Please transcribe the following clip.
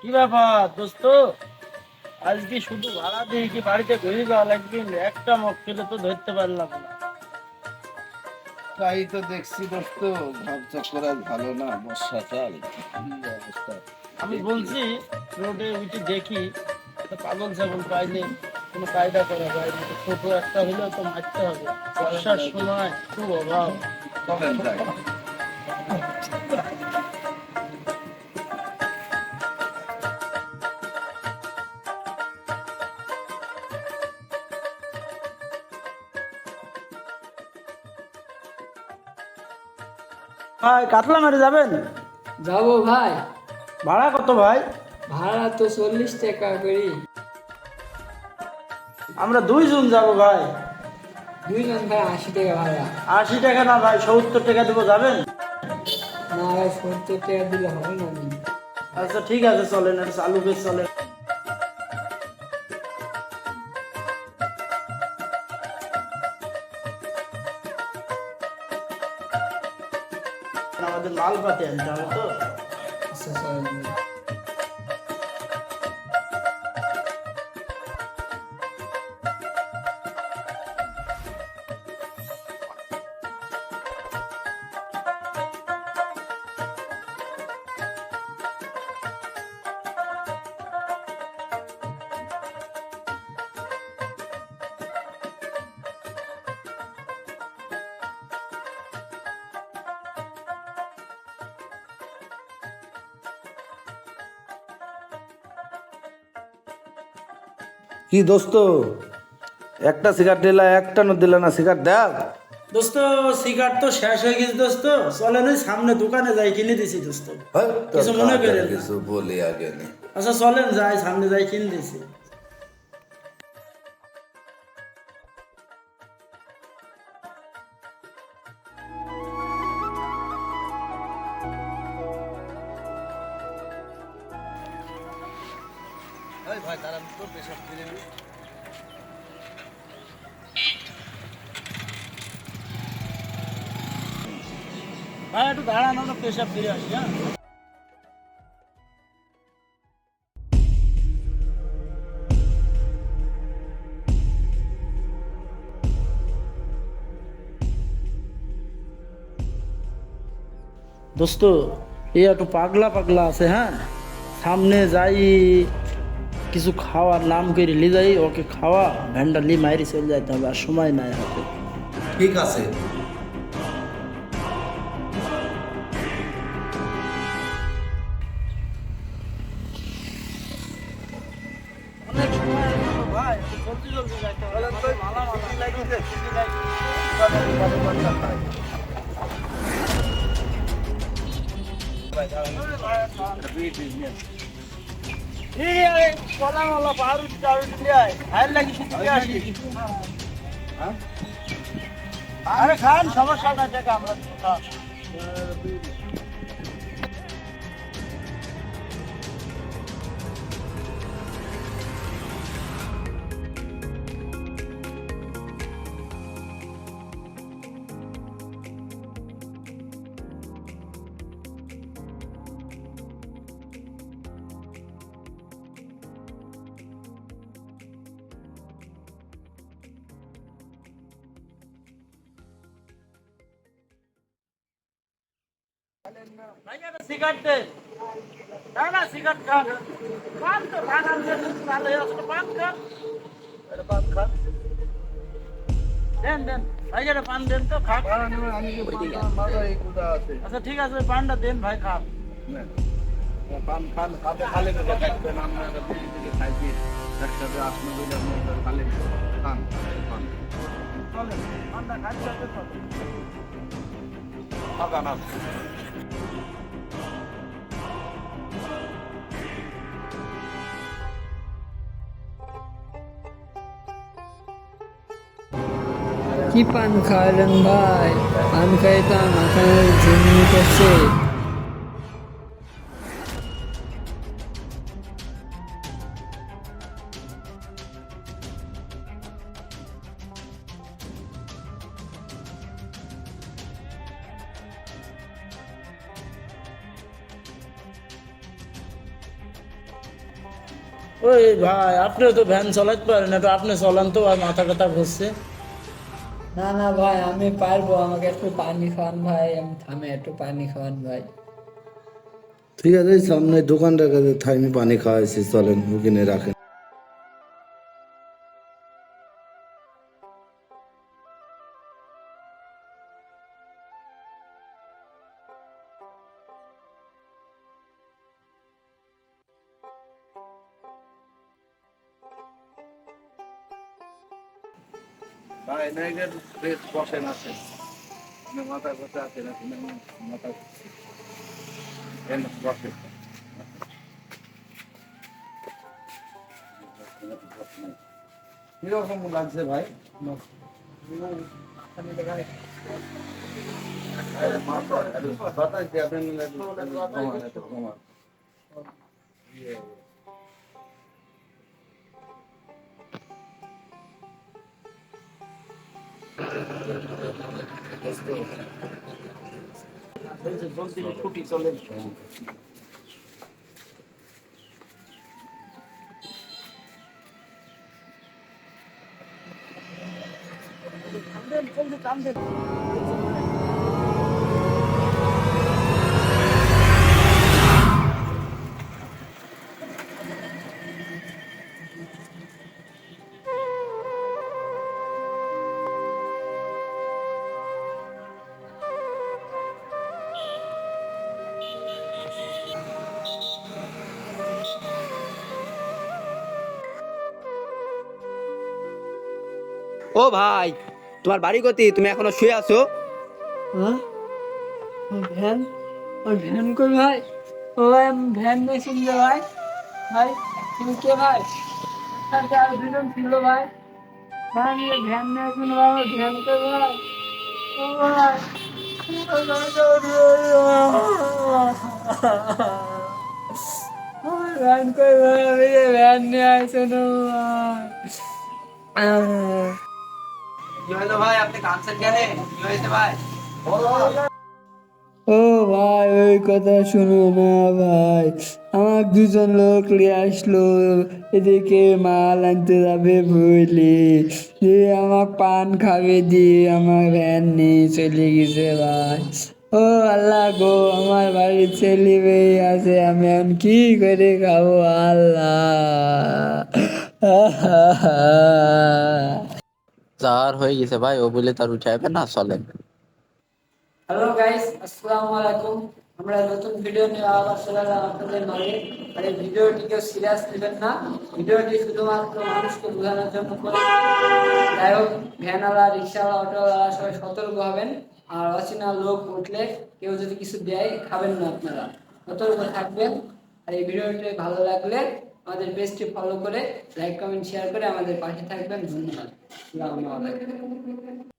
কি ব্যাপার দোস্ত? আজকে শুধু ভাড়া দিয়ে কি বাড়িতে ঘুরে যাওয়া লাগবে? একটা মক্কেলে তো ধরতে পারলাম না। তাই তো দেখছি দোস্ত, ঘর চক্কর আজ ভালো না, বর্ষাকাল কি অবস্থা। আমি বলছি রোডে উঠে দেখি একটা পাগল ছাগল পাইলে কোনো কায়দা করা যায় না। ছোট একটা হলেও তো মারতে হবে। বর্ষার সময় খুব অভাব। চলেন যাই। ভাই কাতলা মারে যাবেন? যাবো ভাই। ভাড়া কত ভাই? ভাড়া তো 40 টাকা করি। আমরা দুইজন যাবো ভাই। দুইজন ভাই 80 টাকা ভাড়া। 80 টাকা না ভাই, 70 টাকা দেবো, যাবেন? না ভাই 70 টাকা দিলে হবে না নি। আচ্ছা ঠিক আছে, চলেন, এটা চালু বেশ চলেন। আমাদের মাল পাতি আনতে হবে তো। আচ্ছা চলেন ভাই। কি দোস্ত, একটা সিগারেট দিলা, একটা নো দিলা না, সিগারেট দেখ। দোস্ত সিগারেট তো শেষ হয়ে গেছে দোস্ত, চলেন ওই সামনে দোকানে যাই, কিনে দিছি দোস্ত। কিছু মনে করেন না। কিছু বলি আগে নে। আচ্ছা চলেন যাই, সামনে যাই, কিনে দিছি। ভাই দাঁড়ান তো, পেশাব করে নি। ভাই একটু দাঁড়ান, আমরা পেশাব ফিরে আসি। হ্যাঁ দোস্ত, এই একটু পাগলা পাগলা আছে। হ্যাঁ সামনে যাই, কিছু খাওয়ার নাম করে লি যাই, ওকে খাওয়া ভ্যান্ডা লি মাইরি চলে যাইতে হবে, আর সময় নাই হাতে। ঠিক আছে। অনেক সময় হলো ভাই, একটু জলদি জলদি যাইতে হবে। মালা কলা মলা পাউরুটি টাউরুটি দিয়ে আয়, খাইয়ের লাগি কিছু দিয়ে আসি। আরে খান, সমস্যা নাই, টাকা আমরা দিব, খান। ভাই একটা সিগারেট দে। না না, সিগারেট খান। পান তো খান, আমি ভালো হয়ে আসলে পান খান। এটা পান খান। দেন দেন ভাই, এটা পান দেন তো, খান। আচ্ছা ঠিক আছে, ওই পানটা দেন ভাই, খান। পান খান, খাতে খালি পেটে থাকবেন, আমরা বিড়ি টিড়ি খাইছি একসাথে, আসনো দিলে খালি খান খান। চলেন, পানটা খান, চলেন, চলেন। খান আছে। কি পান খাওয়ালেন ভাই? পান খাই তো আমার মাথায় ঝিমনি করছে। ওই ভাই, আপনিও তো ভ্যান চালাতে পারেন, একটু আপনি চলান তো, আর মাথা ব্যথা ঘুরছে। না না ভাই, আমি পারবো, আমাকে একটু পানি খাওয়ান ভাই, আমি থামে একটু পানি খাওয়ান ভাই। ঠিক আছে, এই সামনে দোকানটার কাছে থামি পানি খাওয়াইছি, চলেন ওখানে রাখেন। ভাই নাইগের বেশ বসেন আছে, আপনি মাথায় বসে আছেন, আপনি মাথায় বসে। কিরকম লাগছে ভাই? বাতাস দিয়ে আপনি কমান। এই যে জলদি ছুটি চলে। ও ভাই, তোমার বাড়ি কোথায়? তুমি এখনো শুয়ে আছো? হ্যাঁ, ভ্যান, ওই ভ্যান কই ভাই? ও ভাই, আমি ভ্যান মেশিন যে ভাই। ভাই তুমি কে ভাই? সাথে আর দুজন ছিল ভাই। ভাই আমি এই ভ্যান মেশিন ভাই, ওই ভ্যান কই ভাই? ও ভাই, ও ভাই, ওই ভ্যান কই ভাই? আমি যে ভ্যান নিয়ে আসুন ভাই। কি হলো ভাই, আপনি কাঁদছেন কেন? কি হয়েছে ভাই? ও ভাই, ওই কথা শুনো না ভাই, আমার দুজন লোক নিয়ে আসলো, এদিকে মাল আনতে যাবে বুঝলি, দিয়ে আমার পান খাবে, দিয়ে আমার ভ্যান নিয়ে চলে গেছে ভাই। ও আল্লাহ গো, আমার বাড়ির ছেলে মেয়ে আছে, আমি এখন কি করে খাবো আল্লাহ। যার হয়ে গেছে ভাই, ও বলে তার উঠে যাবে না, চলেন। হ্যালো গাইস, আসসালামু আলাইকুম। আমরা নতুন ভিডিও নিয়ে আবার চলে এলাম আপনাদের মাঝে। আর এই ভিডিওটিকে সিরিয়াস নেবেন না, ভিডিওটি শুধুমাত্র মানুষকে বোঝানোর জন্য করে। যাই হোক, ভ্যানওয়ালা, রিক্সাওয়ালা, অটোওয়ালা সবাই সতর্ক হবেন। আর অচেনা লোক উঠলে কেউ যদি কিছু দেয়, খাবেন না আপনারা, সতর্ক থাকবেন। আর এই ভিডিওটি ভালো লাগলে আমাদের পেজটি ফলো করে লাইক কমেন্ট শেয়ার করে আমাদের পাশে থাকবেন। ধন্যবাদ। আসসালামু আলাইকুম।